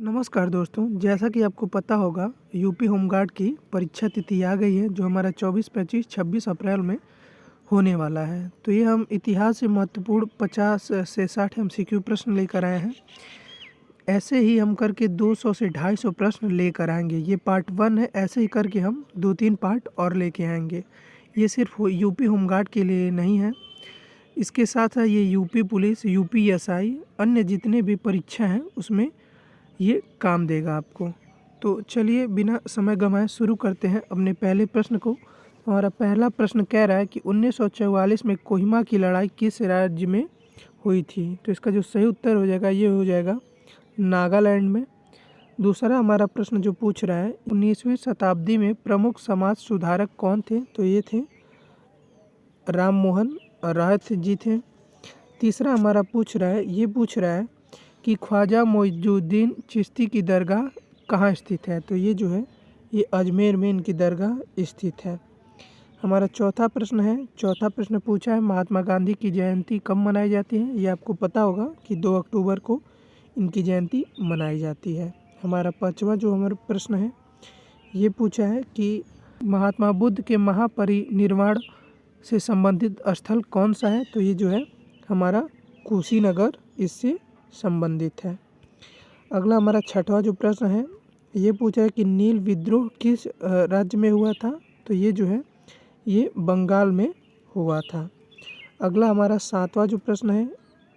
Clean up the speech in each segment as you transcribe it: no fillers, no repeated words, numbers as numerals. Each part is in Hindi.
नमस्कार दोस्तों, जैसा कि आपको पता होगा यूपी होमगार्ड की परीक्षा तिथि आ गई है जो हमारा 24, 25, 26 अप्रैल में होने वाला है। तो ये हम इतिहास से महत्वपूर्ण 50 से 60 एमसीक्यू प्रश्न लेकर आए हैं। ऐसे ही हम करके 200 से 250 प्रश्न लेकर आएंगे। ये पार्ट 1 है, ऐसे ही करके हम 2-3 पार्ट और लेके आएंगे। ये सिर्फ यूपी होमगार्ड के लिए नहीं है, इसके साथ ये यूपी पुलिस, यूपीएसआई, अन्य जितने भी परीक्षा हैं उसमें ये काम देगा आपको। तो चलिए बिना समय गंवाए शुरू करते हैं अपने पहले प्रश्न को। हमारा पहला प्रश्न कह रहा है कि 1944 में कोहिमा की लड़ाई किस राज्य में हुई थी? तो इसका जो सही उत्तर हो जाएगा ये हो जाएगा नागालैंड में। दूसरा हमारा प्रश्न जो पूछ रहा है 19वीं शताब्दी में प्रमुख समाज सुधारक कौन थे? तो ये थे राम मोहन रायत जी थे। तीसरा हमारा पूछ रहा है कि ख्वाजा मोइनुद्दीन चिश्ती की दरगाह कहाँ स्थित है? तो ये जो है ये अजमेर में इनकी दरगाह स्थित है। हमारा चौथा प्रश्न पूछा है महात्मा गांधी की जयंती कब मनाई जाती है? ये आपको पता होगा कि 2 अक्टूबर को इनकी जयंती मनाई जाती है। हमारा पांचवा जो हमारा प्रश्न है ये पूछा है कि महात्मा बुद्ध के महापरिनिर्वाण से संबंधित स्थल कौन सा है? तो ये जो है हमारा कुशीनगर इससे संबंधित है। अगला हमारा छठवां जो प्रश्न है ये पूछा है कि नील विद्रोह किस राज्य में हुआ था? तो ये जो है ये बंगाल में हुआ था। अगला हमारा सातवां जो प्रश्न है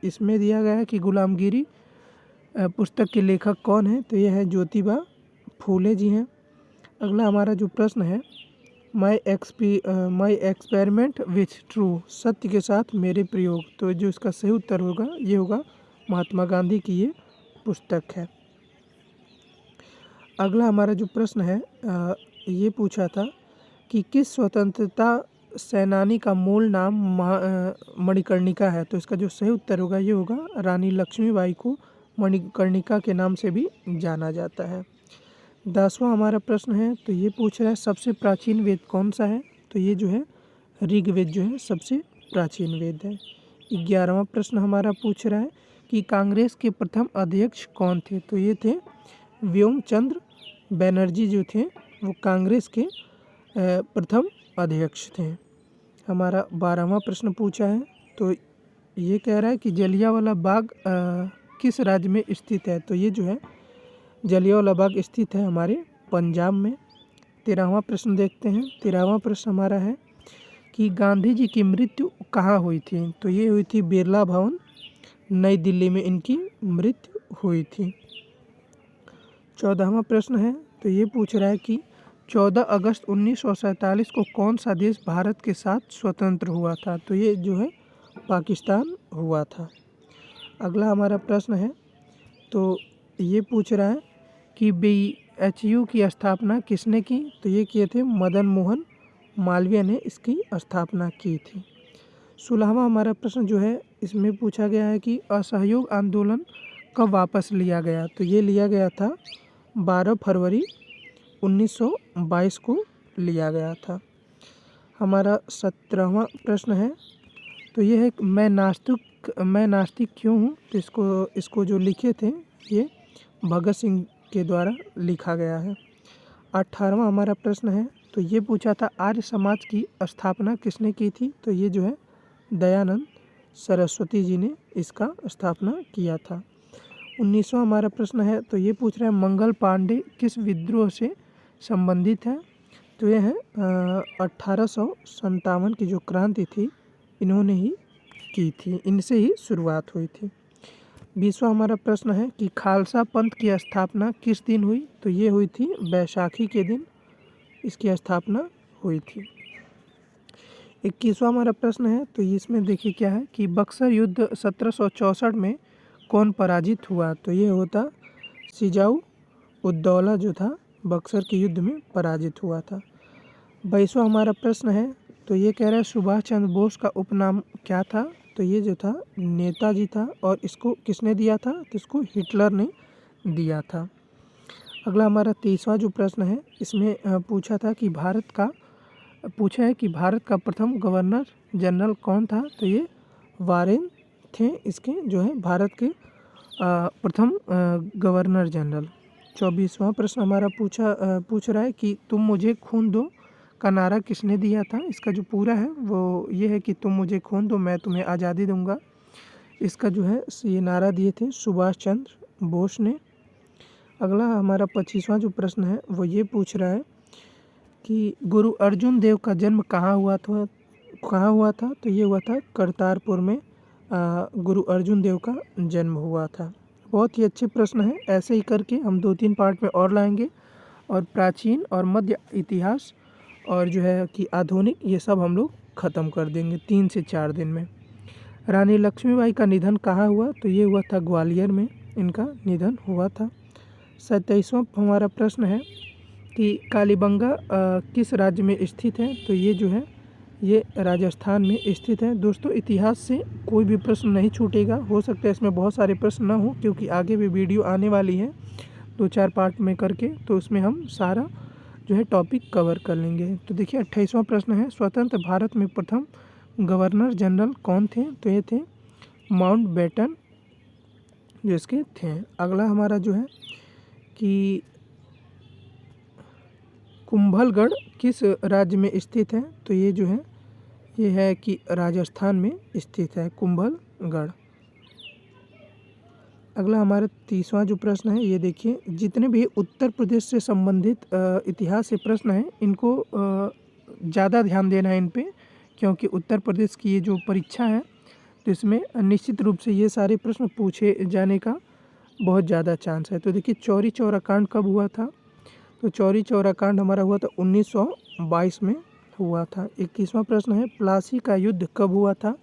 इसमें दिया गया है कि गुलामगिरी पुस्तक के लेखक कौन है? तो ये है ज्योतिबा फूले जी हैं। अगला हमारा जो प्रश्न है माई एक्सपेरिमेंट विथ ट्रू, सत्य के साथ मेरे प्रयोग। तो जो इसका सही उत्तर होगा ये होगा महात्मा गांधी की ये पुस्तक है। अगला हमारा जो प्रश्न है ये पूछा था कि किस स्वतंत्रता सेनानी का मूल नाम मणिकर्णिका है? तो इसका जो सही उत्तर होगा ये होगा रानी लक्ष्मीबाई को मणिकर्णिका के नाम से भी जाना जाता है। 10वां हमारा प्रश्न है तो ये पूछ रहा है सबसे प्राचीन वेद कौन सा है? तो ये जो है ऋग्वेद जो है सबसे प्राचीन वेद है। 11वां प्रश्न हमारा पूछ रहा है कि कांग्रेस के प्रथम अध्यक्ष कौन थे? तो ये थे व्योम चंद्र बनर्जी जो थे वो कांग्रेस के प्रथम अध्यक्ष थे। हमारा 12वां प्रश्न पूछा है तो ये कह रहा है कि जलियांवाला बाग किस राज्य में स्थित है? तो ये जो है जलियांवाला बाग स्थित है हमारे पंजाब में। 13वां प्रश्न देखते हैं। 13वां प्रश्न हमारा है कि गांधी जी की मृत्यु कहाँ हुई थी? तो ये हुई थी बिरला भवन, नई दिल्ली में इनकी मृत्यु हुई थी। 14वां प्रश्न है तो ये पूछ रहा है कि 14 अगस्त 1947 को कौन सा देश भारत के साथ स्वतंत्र हुआ था? तो ये जो है पाकिस्तान हुआ था। अगला हमारा प्रश्न है तो ये पूछ रहा है कि BHU की स्थापना किसने की? तो ये किए थे मदन मोहन मालवीय ने इसकी स्थापना की थी। 16वां हमारा प्रश्न जो है इसमें पूछा गया है कि असहयोग आंदोलन कब वापस लिया गया? तो ये लिया गया था 12 फरवरी 1922 को लिया गया था। हमारा 17वां प्रश्न है तो ये है मैं नास्तिक क्यों हूँ? तो इसको जो लिखे थे ये भगत सिंह के द्वारा लिखा गया है। 18वां हमारा प्रश्न है तो ये पूछा था आर्य समाज की स्थापना किसने की थी? तो ये जो है दयानंद सरस्वती जी ने इसका स्थापना किया था। 19वां हमारा प्रश्न है तो ये पूछ रहा है मंगल पांडे किस विद्रोह से संबंधित है? तो ये है 1857 की जो क्रांति थी इन्होंने ही की थी, इनसे ही शुरुआत हुई थी। 20वां हमारा प्रश्न है कि खालसा पंथ की स्थापना किस दिन हुई? तो ये हुई थी बैसाखी के दिन इसकी स्थापना हुई थी। 21वां हमारा प्रश्न है तो इसमें देखिए क्या है कि बक्सर युद्ध 1764 में कौन पराजित हुआ? तो ये होता सिजाऊ उद्दौला जो था बक्सर के युद्ध में पराजित हुआ था। 22वां हमारा प्रश्न है तो ये कह रहा है सुभाष चंद्र बोस का उपनाम क्या था? तो ये जो था नेताजी था और इसको किसने दिया था? तो इसको हिटलर ने दिया था। अगला हमारा 23वां जो प्रश्न है इसमें पूछा है कि भारत का प्रथम गवर्नर जनरल कौन था? तो ये वारेन थे इसके जो है भारत के प्रथम गवर्नर जनरल। 24वां प्रश्न हमारा पूछ रहा है कि तुम मुझे खून दो का नारा किसने दिया था। इसका जो पूरा है वो ये है कि तुम मुझे खून दो मैं तुम्हें आज़ादी दूंगा। इसका जो है ये नारा दिए थे सुभाष चंद्र बोस ने। अगला हमारा 25वां जो प्रश्न है वो ये पूछ रहा है कि गुरु अर्जुन देव का जन्म कहाँ हुआ था। तो ये हुआ था करतारपुर में गुरु अर्जुन देव का जन्म हुआ था। बहुत ही अच्छे प्रश्न है। ऐसे ही करके हम 2-3 पार्ट में और लाएंगे और प्राचीन और मध्य इतिहास और जो है कि आधुनिक ये सब हम लोग ख़त्म कर देंगे 3 से 4 दिन में। रानी लक्ष्मीबाई का निधन कहाँ हुआ। तो ये हुआ था ग्वालियर में इनका निधन हुआ था। 27वां हमारा प्रश्न है कि कालीबंगा किस राज्य में स्थित है। तो ये जो है ये राजस्थान में स्थित है। दोस्तों इतिहास से कोई भी प्रश्न नहीं छूटेगा। हो सकता है इसमें बहुत सारे प्रश्न ना हो क्योंकि आगे भी वीडियो आने वाली है 2-4 पार्ट में करके, तो उसमें हम सारा जो है टॉपिक कवर कर लेंगे। तो देखिए 28वां प्रश्न है स्वतंत्र भारत में प्रथम गवर्नर जनरल कौन थे। तो ये थे माउंटबेटन जो इसके थे। अगला हमारा जो है कि कुंभलगढ़ किस राज्य में स्थित है। तो ये जो है ये है कि राजस्थान में स्थित है कुंभलगढ़। अगला हमारा 30वां जो प्रश्न है ये देखिए, जितने भी उत्तर प्रदेश से संबंधित इतिहास से प्रश्न हैं इनको ज़्यादा ध्यान देना है इन पे, क्योंकि उत्तर प्रदेश की ये जो परीक्षा है तो इसमें निश्चित रूप से ये सारे प्रश्न पूछे जाने का बहुत ज़्यादा चांस है। तो देखिए चौरी चौरा कांड कब हुआ था। तो चौरी चौरा कांड हमारा हुआ था 1922 में हुआ था। 21वां प्रश्न है प्लासी का युद्ध कब हुआ था।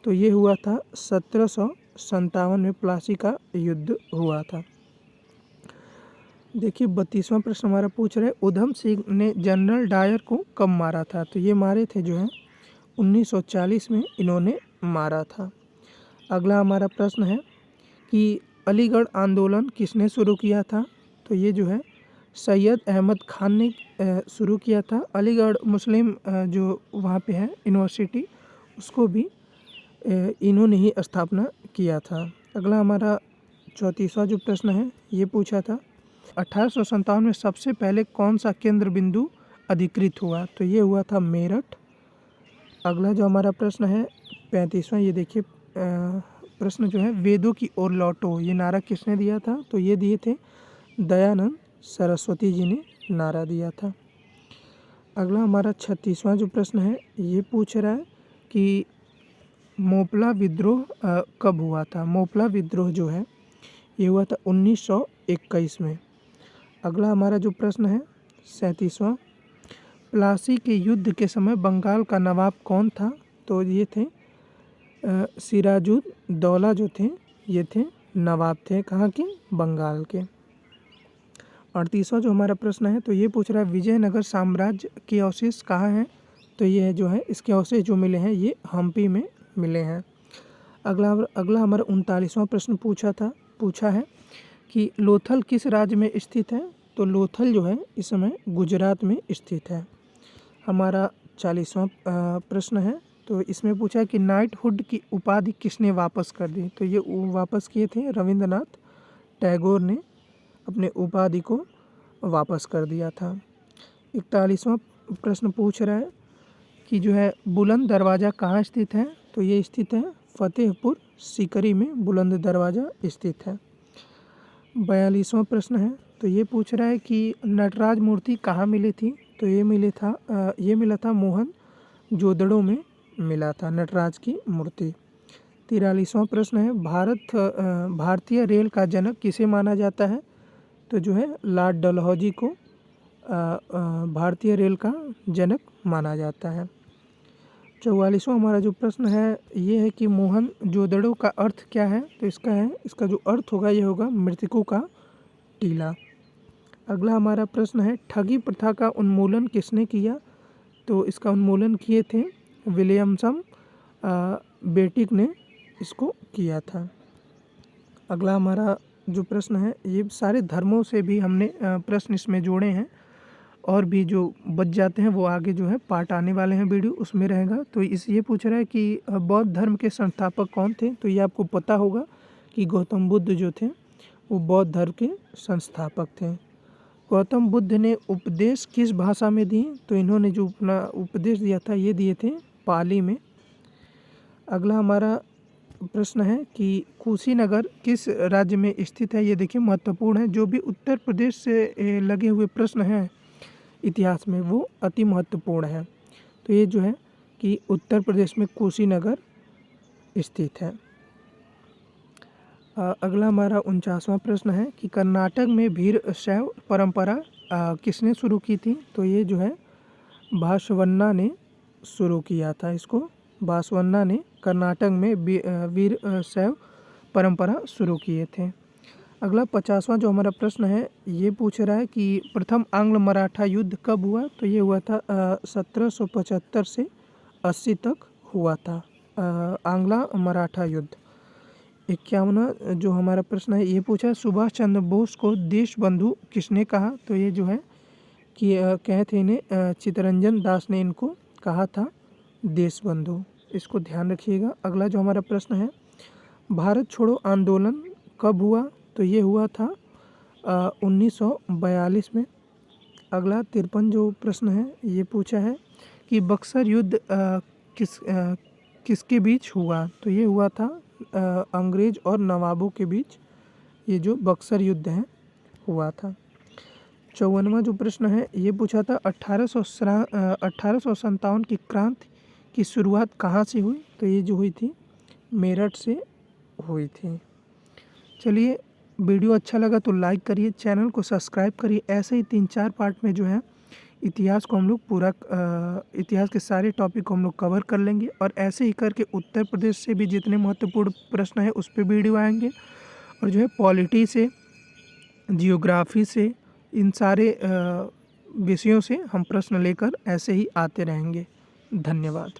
तो ये हुआ था 1757 में प्लासी का युद्ध हुआ था। देखिए 32वां प्रश्न हमारा पूछ रहे उधम सिंह ने जनरल डायर को कब मारा था। तो ये मारे थे जो है 1940 में इन्होंने मारा था। अगला हमारा प्रश्न है कि अलीगढ़ आंदोलन किसने शुरू किया था। तो ये जो है सैयद अहमद खान ने शुरू किया था। अलीगढ़ मुस्लिम जो वहाँ पे है यूनिवर्सिटी उसको भी इन्होंने ही स्थापना किया था। अगला हमारा 34वां जो प्रश्न है ये पूछा था 1857 में सबसे पहले कौन सा केंद्र बिंदु अधिकृत हुआ। तो ये हुआ था मेरठ। अगला जो हमारा प्रश्न है 35वां ये देखिए प्रश्न जो है वेदों की ओर लौटो ये नारा किसने दिया था। तो ये दिए थे दयानंद सरस्वती जी ने नारा दिया था। अगला हमारा 36वां जो प्रश्न है ये पूछ रहा है कि मोपला विद्रोह कब हुआ था। मोपला विद्रोह जो है ये हुआ था 1921 में। अगला हमारा जो प्रश्न है 37वां प्लासी के युद्ध के समय बंगाल का नवाब कौन था। तो ये थे सिराजुद्दौला जो थे ये थे नवाब थे कहाँ के, बंगाल के। 38वां जो हमारा प्रश्न है तो ये पूछ रहा है विजयनगर साम्राज्य के अवशेष कहाँ हैं। तो ये जो है इसके अवशेष जो मिले हैं ये हम्पी में मिले हैं। अगला हमारा 39वां प्रश्न पूछा है कि लोथल किस राज्य में स्थित है। तो लोथल जो है इस समय गुजरात में स्थित है। हमारा 40वां प्रश्न है तो इसमें पूछा है कि नाइटहुड की उपाधि किसने वापस कर दी। तो ये वापस किए थे रविंद्रनाथ टैगोर ने अपने उपाधि को वापस कर दिया था। 41वां प्रश्न पूछ रहा है कि जो है बुलंद दरवाज़ा कहाँ स्थित है। तो ये स्थित है फतेहपुर सीकरी में बुलंद दरवाज़ा स्थित है। 42वां प्रश्न है तो ये पूछ रहा है कि नटराज मूर्ति कहाँ मिली थी। तो ये मिला था मोहन जोदड़ो में मिला था नटराज की मूर्ति। 43वां प्रश्न है भारतीय रेल का जनक किसे माना जाता है। तो जो है लॉर्ड डलहौजी को भारतीय रेल का जनक माना जाता है। 44वां हमारा जो प्रश्न है ये है कि मोहन जोदड़ो का अर्थ क्या है। तो इसका जो अर्थ होगा ये होगा मृतकों का टीला। अगला हमारा प्रश्न है ठगी प्रथा का उन्मूलन किसने किया। तो इसका उन्मूलन किए थे विलियमसन बेटिक ने इसको किया था। अगला हमारा जो प्रश्न है ये सारे धर्मों से भी हमने प्रश्न इसमें जोड़े हैं और भी जो बच जाते हैं वो आगे जो है पार्ट आने वाले हैं वीडियो उसमें रहेगा। तो ये पूछ रहा है कि बौद्ध धर्म के संस्थापक कौन थे। तो ये आपको पता होगा कि गौतम बुद्ध जो थे वो बौद्ध धर्म के संस्थापक थे। गौतम बुद्ध ने उपदेश किस भाषा में दिए? तो इन्होंने जो अपना उपदेश दिया था ये दिए थे पाली में। अगला हमारा प्रश्न है कि कुशीनगर किस राज्य में स्थित है? ये देखिए महत्वपूर्ण है। जो भी उत्तर प्रदेश से लगे हुए प्रश्न हैं इतिहास में वो अति महत्वपूर्ण है। तो ये जो है कि उत्तर प्रदेश में कुशीनगर स्थित है। अगला हमारा 49वां प्रश्न है कि कर्नाटक में वीरशैव परंपरा किसने शुरू की थी? तो ये जो है बासवन्ना ने शुरू किया था इसको। बासवन्ना ने कर्नाटक में वीरशैव परंपरा शुरू किए थे। अगला 50वां जो हमारा प्रश्न है ये पूछ रहा है कि प्रथम आंग्ल मराठा युद्ध कब हुआ? तो ये हुआ था 1775 से 80 तक हुआ था आंग्ला मराठा युद्ध। 51वां जो हमारा प्रश्न है ये पूछा सुभाष चंद्र बोस को देश बंधु किसने कहा? तो ये जो है कि कहे थे इन्हें चित्तरंजन दास ने इनको कहा था देश बंधु। इसको ध्यान रखिएगा। अगला जो हमारा प्रश्न है भारत छोड़ो आंदोलन कब हुआ? तो ये हुआ था 1942 में। अगला 53 जो प्रश्न है ये पूछा है कि बक्सर युद्ध किसके बीच हुआ? तो ये हुआ था अंग्रेज और नवाबों के बीच ये जो बक्सर युद्ध है हुआ था। 54वां जो प्रश्न है ये पूछा था 1857 की क्रांति की शुरुआत कहाँ से हुई? तो ये जो हुई थी मेरठ से हुई थी। चलिए वीडियो अच्छा लगा तो लाइक करिए, चैनल को सब्सक्राइब करिए। ऐसे ही 3-4 पार्ट में जो है इतिहास को हम लोग पूरा इतिहास के सारे टॉपिक को हम लोग कवर कर लेंगे और ऐसे ही करके उत्तर प्रदेश से भी जितने महत्वपूर्ण प्रश्न है उस पर वीडियो आएंगे और जो है पॉलिटी से, जियोग्राफी से, इन सारे विषयों से हम प्रश्न लेकर ऐसे ही आते रहेंगे। धन्यवाद।